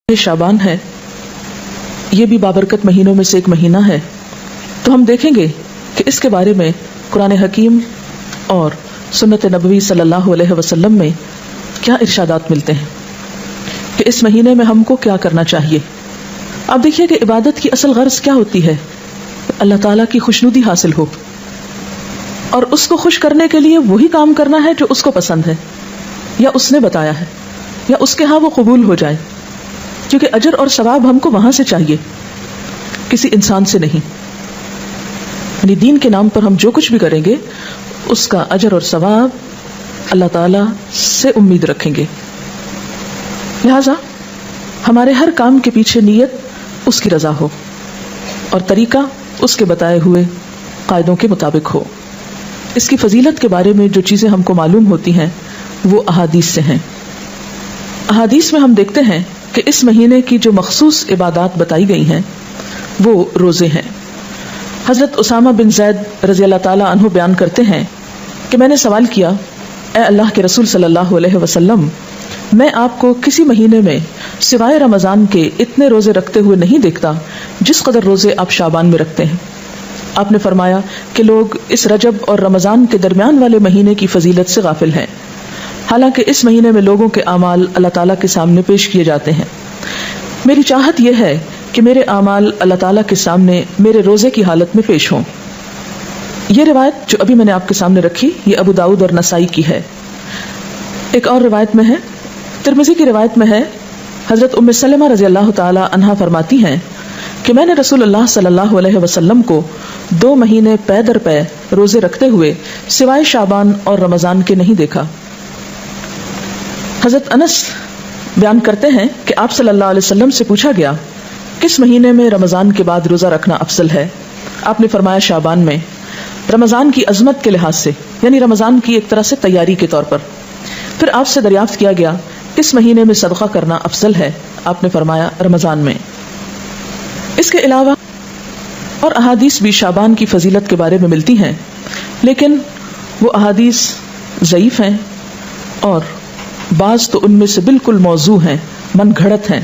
شعبان ہے، یہ بھی بابرکت مہینوں میں سے ایک مہینہ ہے، تو ہم دیکھیں گے کہ اس کے بارے میں قرآن حکیم اور سنت نبوی صلی اللہ علیہ وسلم میں کیا ارشادات ملتے ہیں کہ اس مہینے میں ہم کو کیا کرنا چاہیے۔ اب دیکھیے کہ عبادت کی اصل غرض کیا ہوتی ہے، اللہ تعالیٰ کی خوشنودی حاصل ہو اور اس کو خوش کرنے کے لیے وہی کام کرنا ہے جو اس کو پسند ہے یا اس نے بتایا ہے یا اس کے ہاں وہ قبول ہو جائے، کیونکہ اجر اور ثواب ہم کو وہاں سے چاہیے، کسی انسان سے نہیں۔ یعنی دین کے نام پر ہم جو کچھ بھی کریں گے اس کا اجر اور ثواب اللہ تعالی سے امید رکھیں گے، لہذا ہمارے ہر کام کے پیچھے نیت اس کی رضا ہو اور طریقہ اس کے بتائے ہوئے قاعدوں کے مطابق ہو۔ اس کی فضیلت کے بارے میں جو چیزیں ہم کو معلوم ہوتی ہیں وہ احادیث سے ہیں۔ احادیث میں ہم دیکھتے ہیں کہ اس مہینے کی جو مخصوص عبادات بتائی گئی ہیں وہ روزے ہیں۔ حضرت اسامہ بن زید رضی اللہ تعالی عنہ بیان کرتے ہیں کہ میں نے سوال کیا، اے اللہ کے رسول صلی اللہ علیہ وسلم، میں آپ کو کسی مہینے میں سوائے رمضان کے اتنے روزے رکھتے ہوئے نہیں دیکھتا جس قدر روزے آپ شعبان میں رکھتے ہیں۔ آپ نے فرمایا کہ لوگ اس رجب اور رمضان کے درمیان والے مہینے کی فضیلت سے غافل ہیں، حالانکہ اس مہینے میں لوگوں کے اعمال اللہ تعالیٰ کے سامنے پیش کیے جاتے ہیں۔ میری چاہت یہ ہے کہ میرے اعمال اللہ تعالیٰ کے سامنے میرے روزے کی حالت میں پیش ہوں۔ یہ روایت جو ابھی میں نے آپ کے سامنے رکھی یہ ابو داؤد اور نسائی کی ہے۔ ایک اور روایت میں ہے، ترمذی کی روایت میں ہے، حضرت ام سلمہ رضی اللہ تعالی عنہا فرماتی ہیں کہ میں نے رسول اللہ صلی اللہ علیہ وسلم کو 2 مہینے پے در پے روزے رکھتے ہوئے سوائے شعبان اور رمضان کے نہیں دیکھا۔ حضرت انس بیان کرتے ہیں کہ آپ صلی اللہ علیہ وسلم سے پوچھا گیا کس مہینے میں رمضان کے بعد روزہ رکھنا افضل ہے؟ آپ نے فرمایا شعبان میں، رمضان کی عظمت کے لحاظ سے، یعنی رمضان کی ایک طرح سے تیاری کے طور پر۔ پھر آپ سے دریافت کیا گیا کس مہینے میں صدقہ کرنا افضل ہے؟ آپ نے فرمایا رمضان میں۔ اس کے علاوہ اور احادیث بھی شعبان کی فضیلت کے بارے میں ملتی ہیں، لیکن وہ احادیث ضعیف ہیں اور بعض تو ان میں سے بالکل موضوع ہیں، من گھڑت ہیں۔